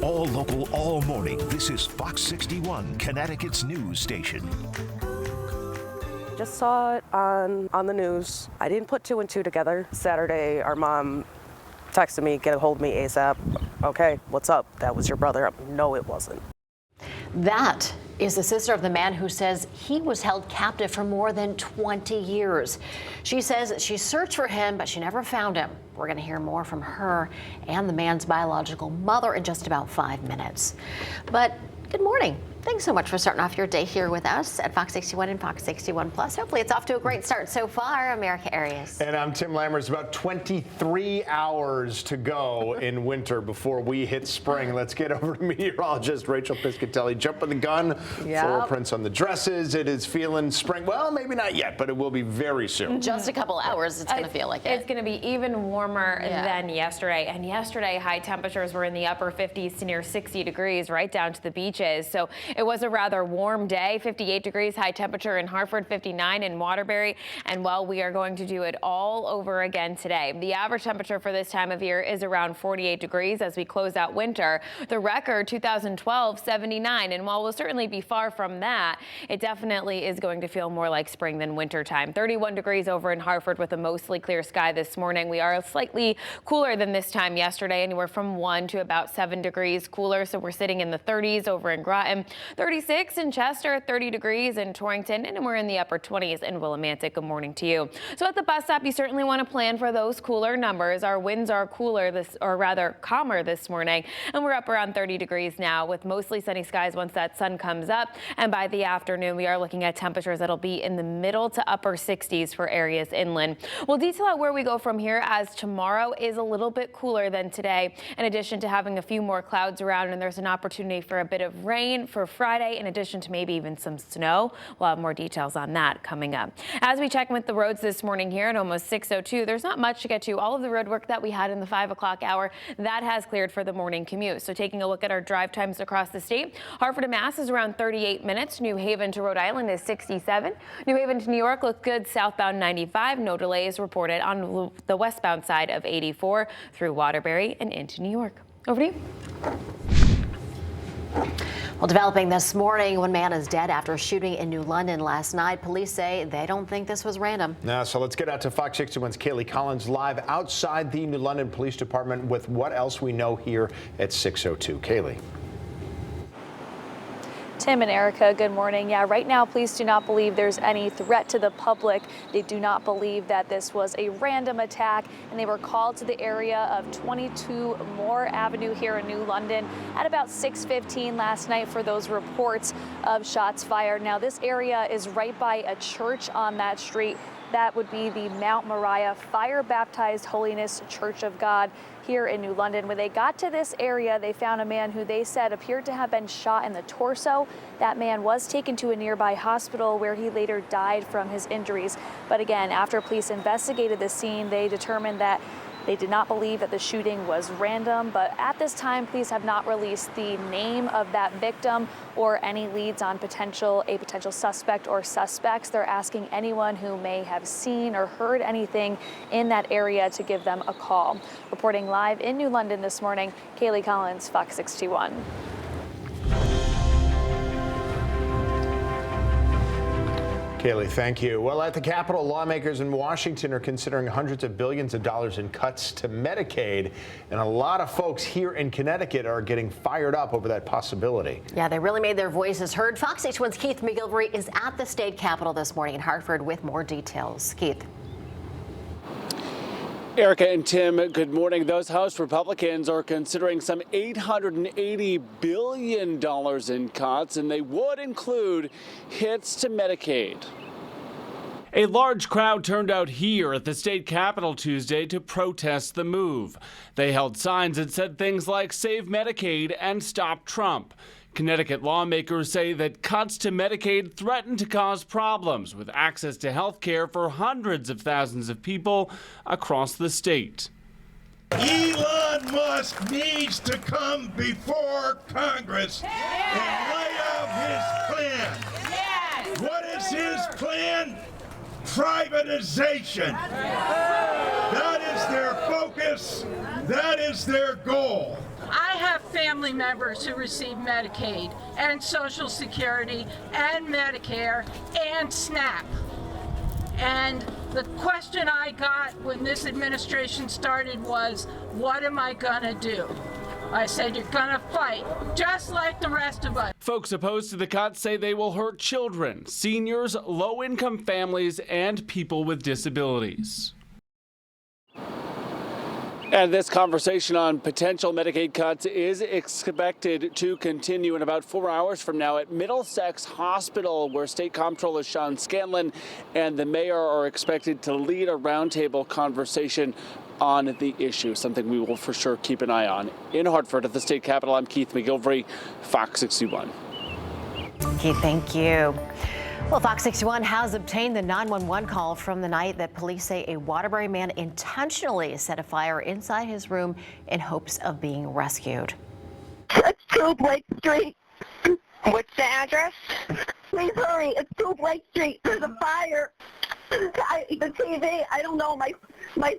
All local, all morning. This is Fox 61, Connecticut's news station. Just saw it on the news. I didn't put two and two together. Saturday, our mom texted me, get a hold of me ASAP. Okay, what's up? That was your brother. No, it wasn't. That is the sister of the man who says he was held captive for more than 20 years. She says she searched for him, but she never found him. We're going to hear more from her and the man's biological mother in just about 5 minutes. But good morning. Thanks so much for starting off your day here with us at Fox 61 and Fox 61 Plus. Hopefully it's off to a great start so far, America Arias. And I'm Tim Lammers. About 23 hours to go in winter before we hit spring. Let's get over to meteorologist Rachel Piscatelli. Jumping the gun. Floral prints on the dresses. It is feeling spring. Well, maybe not yet, but it will be very soon. Just a couple hours, it's going to feel like it. It's going to be even warmer than yesterday. And yesterday, high temperatures were in the upper 50s to near 60 degrees, right down to the beaches. So it was a rather warm day, 58 degrees high temperature in Hartford, 59 in Waterbury. And well, we are going to do it all over again today. The average temperature for this time of year is around 48 degrees as we close out winter. The record 2012, 79. And while we'll certainly be far from that, it definitely is going to feel more like spring than winter time. 31 degrees over in Hartford with a mostly clear sky this morning. We are slightly cooler than this time yesterday, anywhere from 1 to about 7 degrees cooler. So we're sitting in the 30s over in Groton. 36 in Chester, 30 degrees in Torrington, and we're in the upper 20s in Willimantic. Good morning to you. So at the bus stop, you certainly want to plan for those cooler numbers. Our winds are calmer this morning, and we're up around 30 degrees now with mostly sunny skies once that sun comes up. And by the afternoon, we are looking at temperatures that'll be in the middle to upper 60s for areas inland. We'll detail out where we go from here as tomorrow is a little bit cooler than today, in addition to having a few more clouds around, and there's an opportunity for a bit of rain for Friday, in addition to maybe even some snow. We'll have more details on that coming up. As we check with the roads this morning here at almost 6:02, there's not much to get to. All of the road work that we had in the 5 o'clock hour, that has cleared for the morning commute. So taking a look at our drive times across the state, Hartford to Mass is around 38 minutes. New Haven to Rhode Island is 67. New Haven to New York looks good. Southbound 95. No delays reported on the westbound side of 84 through Waterbury and into New York. Over to you. Well, developing this morning, one man is dead after a shooting in New London last night. Police say they don't think this was random. Now, so let's get out to Fox 61's Kaylee Collins live outside the New London Police Department with what else we know here at 6:02. Kaylee. Tim and Erica, good morning. Yeah, right now, police do not believe there's any threat to the public. They do not believe that this was a random attack, and they were called to the area of 22 Moore Avenue here in New London at about 6:15 last night for those reports of shots fired. Now, this area is right by a church on that street. That would be the Mount Moriah Fire Baptized Holiness Church of God here in New London. When they got to this area, they found a man who they said appeared to have been shot in the torso. That man was taken to a nearby hospital where he later died from his injuries. But again, after police investigated the scene, they determined that they did not believe that the shooting was random, but at this time, police have not released the name of that victim or any leads on a potential suspect or suspects. They're asking anyone who may have seen or heard anything in that area to give them a call. Reporting live in New London this morning, Kaylee Collins, Fox 61. Kaylee, thank you. Well, at the Capitol, lawmakers in Washington are considering hundreds of billions of dollars in cuts to Medicaid, and a lot of folks here in Connecticut are getting fired up over that possibility. Yeah, they really made their voices heard. Fox 61's Keith McGilvery is at the state capitol this morning in Hartford with more details. Keith. Erica and Tim, good morning. Those House Republicans are considering some $880 billion in cuts, and they would include hits to Medicaid. A large crowd turned out here at the state capitol Tuesday to protest the move. They held signs that said things like "Save Medicaid" and "Stop Trump." Connecticut lawmakers say that cuts to Medicaid threaten to cause problems with access to health care for hundreds of thousands of people across the state. Elon Musk needs to come before Congress and lay out his plan. Yes. What is his plan? Privatization. That is their focus. That is their goal. I have family members who receive Medicaid and Social Security and Medicare and SNAP. And the question I got when this administration started was, what am I gonna do? I said, you're gonna fight, just like the rest of us. Folks opposed to the cuts say they will hurt children, seniors, low-income families, and people with disabilities. And this conversation on potential Medicaid cuts is expected to continue in about 4 hours from now at Middlesex Hospital, where State Comptroller Sean Scanlon and the mayor are expected to lead a roundtable conversation on the issue, something we will for sure keep an eye on. In Hartford at the state capitol, I'm Keith McGilvery, Fox 61. Keith, thank you. Well, Fox 61 has obtained the 911 call from the night that police say a Waterbury man intentionally set a fire inside his room in hopes of being rescued. It's 2 Blake Street. What's the address? Please hurry. It's 2 Blake Street. There's a fire. The TV, I don't know. My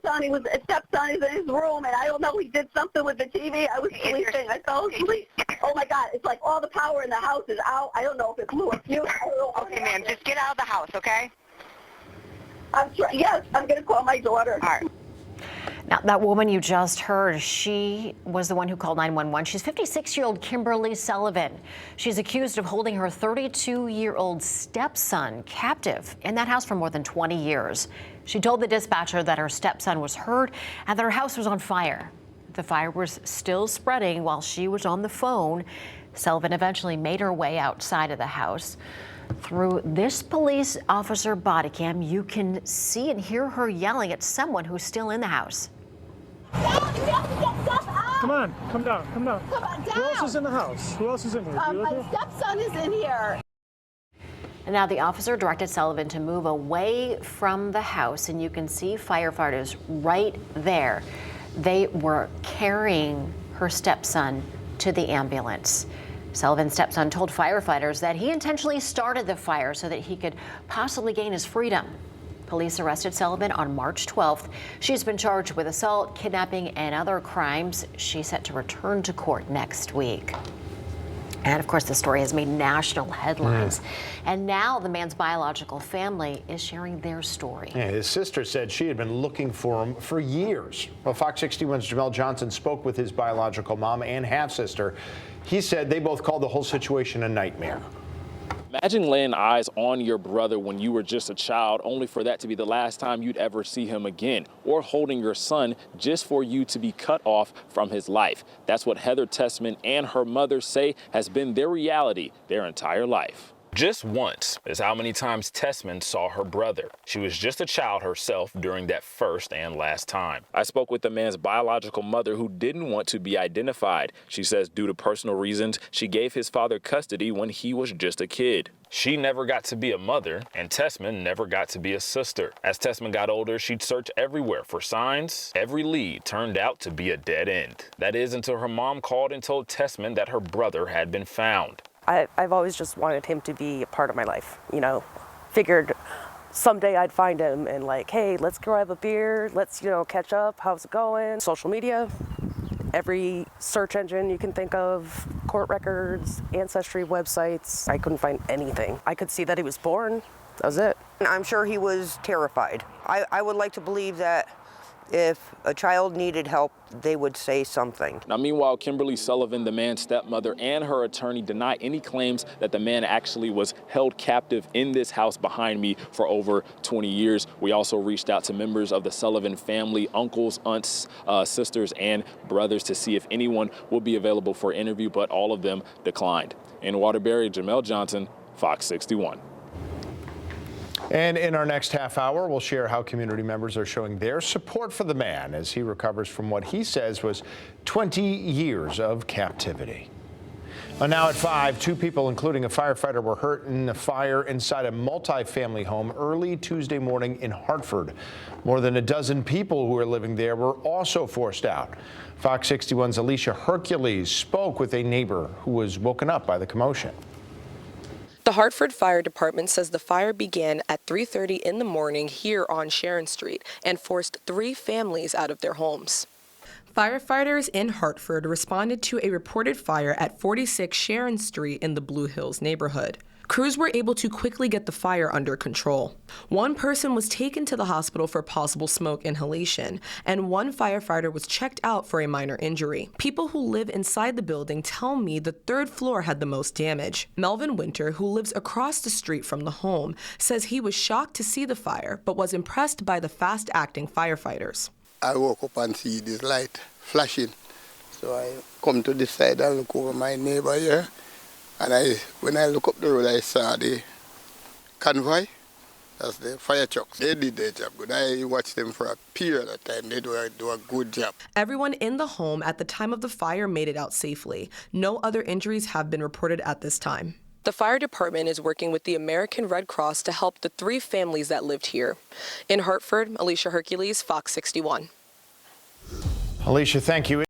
son, a stepson, is in his room, and I don't know. He did something with the TV. I was sleeping. I fell asleep. Oh my God! It's like all the power in the house is out. I don't know if it blew a fuse. Okay, ma'am, just get out of the house, okay? Yes, I'm going to call my daughter. All right. Now, that woman you just heard, she was the one who called 911. She's 56-year-old Kimberly Sullivan. She's accused of holding her 32-year-old stepson captive in that house for more than 20 years. She told the dispatcher that her stepson was hurt and that her house was on fire. The fire was still spreading while she was on the phone. Sullivan eventually made her way outside of the house. Through this police officer body cam, you can see and hear her yelling at someone who's still in the house. Come on, come down, come down. Come on, down. Who else is in the house? Who else is in here? My stepson is in here. And now the officer directed Sullivan to move away from the house, and you can see firefighters right there. They were carrying her stepson to the ambulance. Sullivan's stepson told firefighters that he intentionally started the fire so that he could possibly gain his freedom. Police arrested Sullivan on March 12th. She's been charged with assault, kidnapping, and other crimes. She's set to return to court next week. And of course, the story has made national headlines. And now the man's biological family is sharing their story. Yeah, his sister said she had been looking for him for years. Well, Fox 61's Jamel Johnson spoke with his biological mom and half-sister. He said they both called the whole situation a nightmare. Imagine laying eyes on your brother when you were just a child, only for that to be the last time you'd ever see him again, or holding your son just for you to be cut off from his life. That's what Heather Tessman and her mother say has been their reality their entire life. Just once is how many times Tessman saw her brother. She was just a child herself during that first and last time. I spoke with the man's biological mother, who didn't want to be identified. She says due to personal reasons, she gave his father custody when he was just a kid. She never got to be a mother, and Tessman never got to be a sister. As Tessman got older, she'd search everywhere for signs. Every lead turned out to be a dead end. That is until her mom called and told Tessman that her brother had been found. I've always just wanted him to be a part of my life, you know. Figured someday I'd find him and like, hey, let's grab a beer, let's, catch up, how's it going? Social media, every search engine you can think of, court records, ancestry websites. I couldn't find anything. I could see that he was born, that was it. I'm sure he was terrified. I would like to believe that if a child needed help, they would say something. Now, meanwhile, Kimberly Sullivan, the man's stepmother, and her attorney deny any claims that the man actually was held captive in this house behind me for over 20 years. We also reached out to members of the Sullivan family, uncles, aunts, sisters, and brothers to see if anyone would be available for an interview, but all of them declined. In Waterbury, Jamel Johnson, Fox 61. And in our next half hour, we'll share how community members are showing their support for the man as he recovers from what he says was 20 years of captivity. And now at 5, 2 people, including a firefighter, were hurt in a fire inside a multi-family home early Tuesday morning in Hartford. More than a dozen people who were living there were also forced out. Fox 61's Alicia Hercules spoke with a neighbor who was woken up by the commotion. The Hartford Fire Department says the fire began at 3:30 in the morning here on Sharon Street and forced 3 families out of their homes. Firefighters in Hartford responded to a reported fire at 46 Sharon Street in the Blue Hills neighborhood. Crews were able to quickly get the fire under control. One person was taken to the hospital for possible smoke inhalation, and one firefighter was checked out for a minor injury. People who live inside the building tell me the third floor had the most damage. Melvin Winter, who lives across the street from the home, says he was shocked to see the fire, but was impressed by the fast-acting firefighters. I woke up and see this light flashing, so I come to this side and look over my neighbor here. And when I look up the road, I saw the convoy. That's the fire trucks. They did their job good. I watched them for a period of time. They do a good job. Everyone in the home at the time of the fire made it out safely. No other injuries have been reported at this time. The fire department is working with the American Red Cross to help the 3 families that lived here. In Hartford, Alicia Hercules, Fox 61. Alicia, thank you.